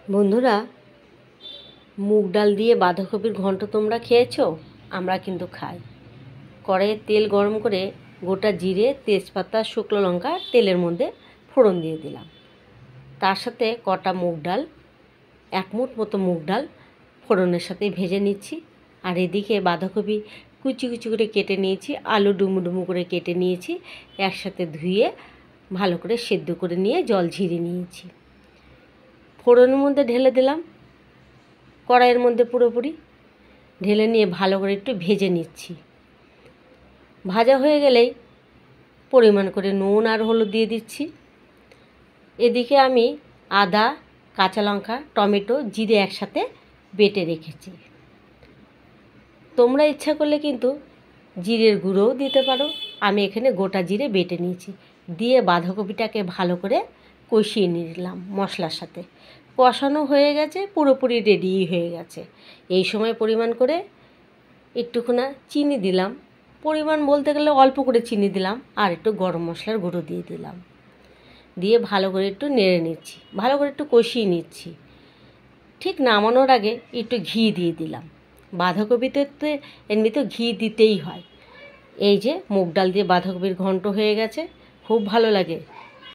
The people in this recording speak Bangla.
বন্ধুরা, মুগ ডাল দিয়ে বাঁধাকপির ঘন্ট তোমরা খেয়েছো? আমরা কিন্তু খাই। কড়াইয়ে তেল গরম করে গোটা জিরে, তেজপাতা, শুকনো লঙ্কা তেলের মধ্যে ফোড়ন দিয়ে দিলাম। তার সাথে কটা মুগ ডাল, 1 মুঠ মতো মুগ ডাল ফোড়নের সাথে ভেজে নিচ্ছি। আর এদিকে বাঁধাকপি কুচি কুচি করে কেটে নিয়েছি, আলু ডুমু ডুমু করে কেটে নিয়েছি, একসাথে ধুয়ে ভালো করে সেদ্ধ করে নিয়ে জল ঝরিয়ে নিয়েছি। ফোড়নের মধ্যে ঢেলে দিলাম, কড়াইয়ের মধ্যে পুরোপুরি ঢেলে নিয়ে ভালো করে একটু ভেজে নিচ্ছি। ভাজা হয়ে গেলেই পরিমাণ করে নুন আর হলুদ দিয়ে দিচ্ছি। এদিকে আমি আদা, কাঁচা লঙ্কা, টমেটো, জিরে একসাথে বেটে রেখেছি। তোমরা ইচ্ছা করলে কিন্তু জিরের গুঁড়োও দিতে পারো। আমি এখানে গোটা জিরে বেটে নিয়েছি, দিয়ে বাঁধাকপিটাকে ভালো করে কষিয়ে নিলাম মশলার সাথে। কষানো হয়ে গেছে, পুরোপুরি রেডি হয়ে গেছে। এই সময় পরিমাণ করে একটুখানি চিনি দিলাম, পরিমাণ বলতে গেলে অল্প করে চিনি দিলাম, আর একটু গরম মশলার গুঁড়ো দিয়ে দিলাম। দিয়ে ভালো করে একটু নেড়ে নিচ্ছি, ভালো করে একটু কষিয়ে নিচ্ছি। ঠিক নামানোর আগে একটু ঘি দিয়ে দিলাম। বাঁধাকপিতে তো এমনিতেও ঘি দিতেই হয়। এই যে মুগ ডাল দিয়ে বাঁধাকপির ঘন্ট হয়ে গেছে, খুব ভালো লাগে।